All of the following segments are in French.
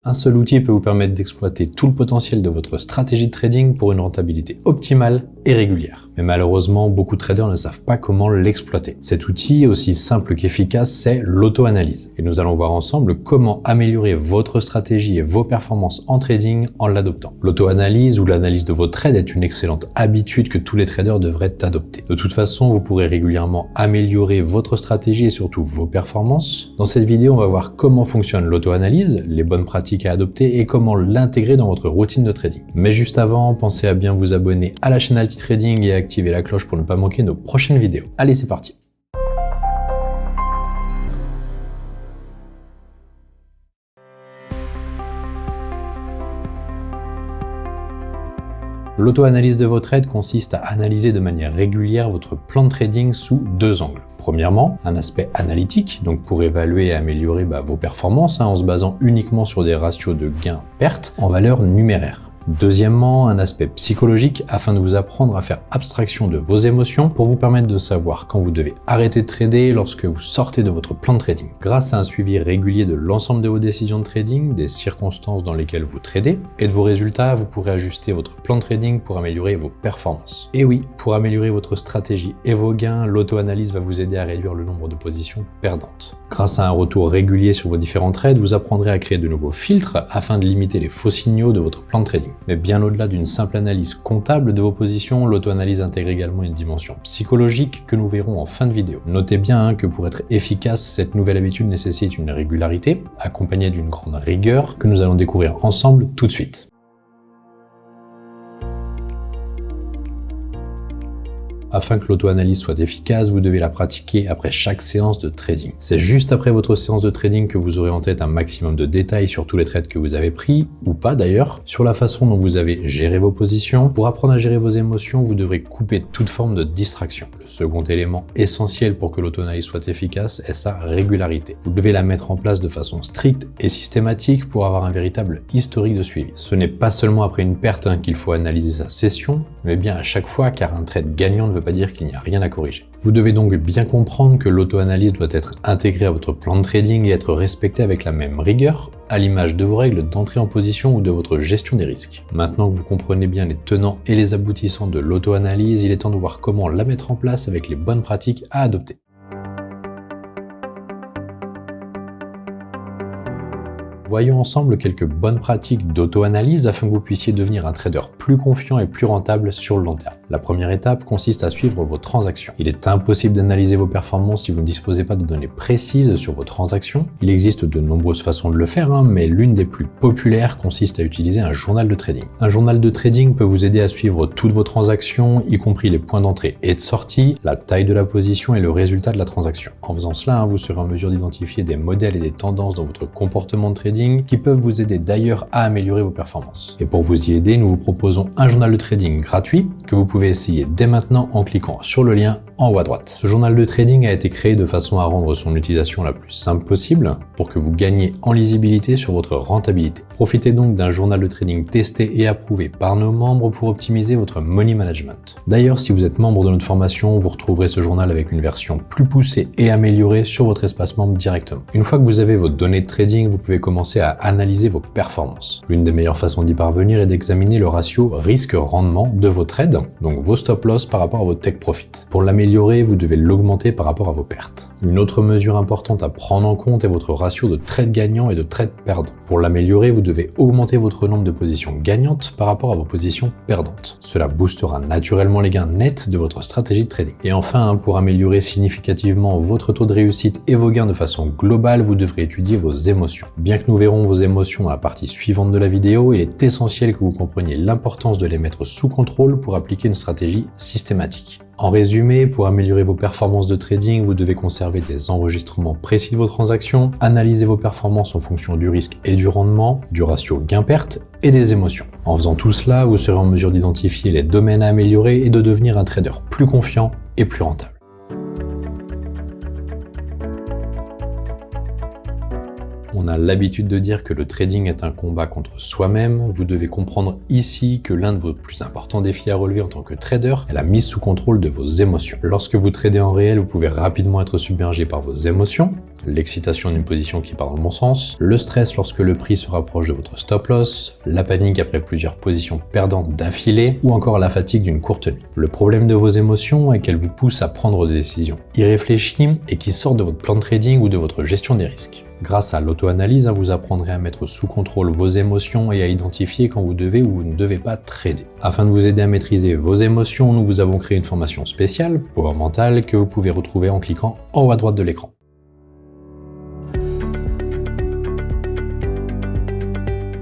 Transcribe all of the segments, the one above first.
Un seul outil peut vous permettre d'exploiter tout le potentiel de votre stratégie de trading pour une rentabilité optimale et régulière. Mais malheureusement, beaucoup de traders ne savent pas comment l'exploiter. Cet outil, aussi simple qu'efficace, c'est l'auto-analyse. Et nous allons voir ensemble comment améliorer votre stratégie et vos performances en trading en l'adoptant. L'auto-analyse ou l'analyse de vos trades est une excellente habitude que tous les traders devraient adopter. De toute façon, vous pourrez régulièrement améliorer votre stratégie et surtout vos performances. Dans cette vidéo, on va voir comment fonctionne l'auto-analyse, les bonnes pratiques à adopter et comment l'intégrer dans votre routine de trading. Mais juste avant, pensez à bien vous abonner à la chaîne Alti Trading et à activer la cloche pour ne pas manquer nos prochaines vidéos. Allez, c'est parti! L'auto-analyse de vos trades consiste à analyser de manière régulière votre plan de trading sous deux angles. Premièrement, un aspect analytique, donc pour évaluer et améliorer vos performances en se basant uniquement sur des ratios de gains-pertes en valeur numéraire. Deuxièmement, un aspect psychologique afin de vous apprendre à faire abstraction de vos émotions pour vous permettre de savoir quand vous devez arrêter de trader lorsque vous sortez de votre plan de trading. Grâce à un suivi régulier de l'ensemble de vos décisions de trading, des circonstances dans lesquelles vous tradez et de vos résultats, vous pourrez ajuster votre plan de trading pour améliorer vos performances. Et oui, pour améliorer votre stratégie et vos gains, l'auto-analyse va vous aider à réduire le nombre de positions perdantes. Grâce à un retour régulier sur vos différents trades, vous apprendrez à créer de nouveaux filtres afin de limiter les faux signaux de votre plan de trading. Mais bien au-delà d'une simple analyse comptable de vos positions, l'auto-analyse intègre également une dimension psychologique que nous verrons en fin de vidéo. Notez bien que pour être efficace, cette nouvelle habitude nécessite une régularité, accompagnée d'une grande rigueur que nous allons découvrir ensemble tout de suite. Afin que l'auto-analyse soit efficace, vous devez la pratiquer après chaque séance de trading. C'est juste après votre séance de trading que vous aurez en tête un maximum de détails sur tous les trades que vous avez pris, ou pas d'ailleurs, sur la façon dont vous avez géré vos positions. Pour apprendre à gérer vos émotions, vous devrez couper toute forme de distraction. Le second élément essentiel pour que l'auto-analyse soit efficace est sa régularité. Vous devez la mettre en place de façon stricte et systématique pour avoir un véritable historique de suivi. Ce n'est pas seulement après une perte qu'il faut analyser sa session, mais bien à chaque fois, car un trade gagnant ne veut pas dire qu'il n'y a rien à corriger. Vous devez donc bien comprendre que l'auto-analyse doit être intégrée à votre plan de trading et être respectée avec la même rigueur, à l'image de vos règles d'entrée en position ou de votre gestion des risques. Maintenant que vous comprenez bien les tenants et les aboutissants de l'auto-analyse, il est temps de voir comment la mettre en place avec les bonnes pratiques à adopter. Voyons ensemble quelques bonnes pratiques d'auto-analyse afin que vous puissiez devenir un trader plus confiant et plus rentable sur le long terme. La première étape consiste à suivre vos transactions. Il est impossible d'analyser vos performances si vous ne disposez pas de données précises sur vos transactions. Il existe de nombreuses façons de le faire, mais l'une des plus populaires consiste à utiliser un journal de trading. Un journal de trading peut vous aider à suivre toutes vos transactions, y compris les points d'entrée et de sortie, la taille de la position et le résultat de la transaction. En faisant cela, vous serez en mesure d'identifier des modèles et des tendances dans votre comportement de trading qui peuvent vous aider d'ailleurs à améliorer vos performances. Et pour vous y aider, nous vous proposons un journal de trading gratuit que vous pouvez essayer dès maintenant en cliquant sur le lien en haut à droite. Ce journal de trading a été créé de façon à rendre son utilisation la plus simple possible pour que vous gagniez en lisibilité sur votre rentabilité. Profitez donc d'un journal de trading testé et approuvé par nos membres pour optimiser votre money management. D'ailleurs, si vous êtes membre de notre formation, vous retrouverez ce journal avec une version plus poussée et améliorée sur votre espace membre directement. Une fois que vous avez vos données de trading, vous pouvez commencer à analyser vos performances. L'une des meilleures façons d'y parvenir est d'examiner le ratio risque-rendement de vos trades, donc vos stop-loss par rapport à vos take-profit. Pour l'améliorer, vous devez l'augmenter par rapport à vos pertes. Une autre mesure importante à prendre en compte est votre ratio de trades gagnants et de trades perdants. Pour l'améliorer, vous devez augmenter votre nombre de positions gagnantes par rapport à vos positions perdantes. Cela boostera naturellement les gains nets de votre stratégie de trading. Et enfin, pour améliorer significativement votre taux de réussite et vos gains de façon globale, vous devrez étudier vos émotions. Bien que nous verrons vos émotions dans la partie suivante de la vidéo, il est essentiel que vous compreniez l'importance de les mettre sous contrôle pour appliquer une stratégie systématique. En résumé, pour améliorer vos performances de trading, vous devez conserver des enregistrements précis de vos transactions, analyser vos performances en fonction du risque et du rendement, du ratio gain-perte et des émotions. En faisant tout cela, vous serez en mesure d'identifier les domaines à améliorer et de devenir un trader plus confiant et plus rentable. On a l'habitude de dire que le trading est un combat contre soi-même. Vous devez comprendre ici que l'un de vos plus importants défis à relever en tant que trader est la mise sous contrôle de vos émotions. Lorsque vous tradez en réel, vous pouvez rapidement être submergé par vos émotions, l'excitation d'une position qui part dans le bon sens, le stress lorsque le prix se rapproche de votre stop loss, la panique après plusieurs positions perdantes d'affilée ou encore la fatigue d'une courte nuit. Le problème de vos émotions est qu'elles vous poussent à prendre des décisions irréfléchies et qui sortent de votre plan de trading ou de votre gestion des risques. Grâce à l'auto-analyse, vous apprendrez à mettre sous contrôle vos émotions et à identifier quand vous devez ou vous ne devez pas trader. Afin de vous aider à maîtriser vos émotions, nous vous avons créé une formation spéciale, Power Mental, que vous pouvez retrouver en cliquant en haut à droite de l'écran.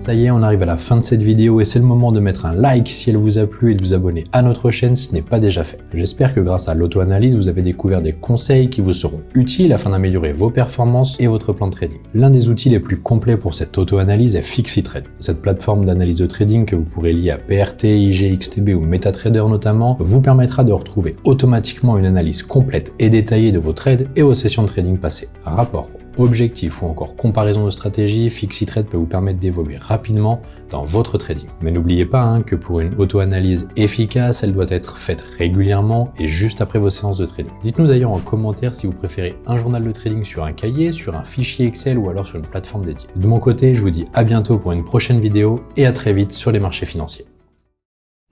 Ça y est, on arrive à la fin de cette vidéo et c'est le moment de mettre un like si elle vous a plu et de vous abonner à notre chaîne si ce n'est pas déjà fait. J'espère que grâce à l'auto-analyse, vous avez découvert des conseils qui vous seront utiles afin d'améliorer vos performances et votre plan de trading. L'un des outils les plus complets pour cette auto-analyse est FixiTrade. Cette plateforme d'analyse de trading que vous pourrez lier à PRT, IG, XTB ou MetaTrader notamment, vous permettra de retrouver automatiquement une analyse complète et détaillée de vos trades et vos sessions de trading passées. Rapport, objectif ou encore comparaison de stratégie, FixiTrade peut vous permettre d'évoluer rapidement dans votre trading. Mais n'oubliez pas que pour une auto-analyse efficace, elle doit être faite régulièrement et juste après vos séances de trading. Dites-nous d'ailleurs en commentaire si vous préférez un journal de trading sur un cahier, sur un fichier Excel ou alors sur une plateforme dédiée. De mon côté, je vous dis à bientôt pour une prochaine vidéo et à très vite sur les marchés financiers.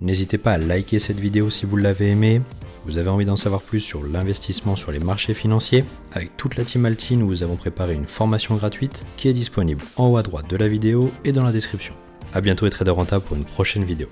N'hésitez pas à liker cette vidéo si vous l'avez aimée. Vous avez envie d'en savoir plus sur l'investissement sur les marchés financiers? Avec toute la team Alti, nous vous avons préparé une formation gratuite qui est disponible en haut à droite de la vidéo et dans la description. A bientôt les traders rentables pour une prochaine vidéo.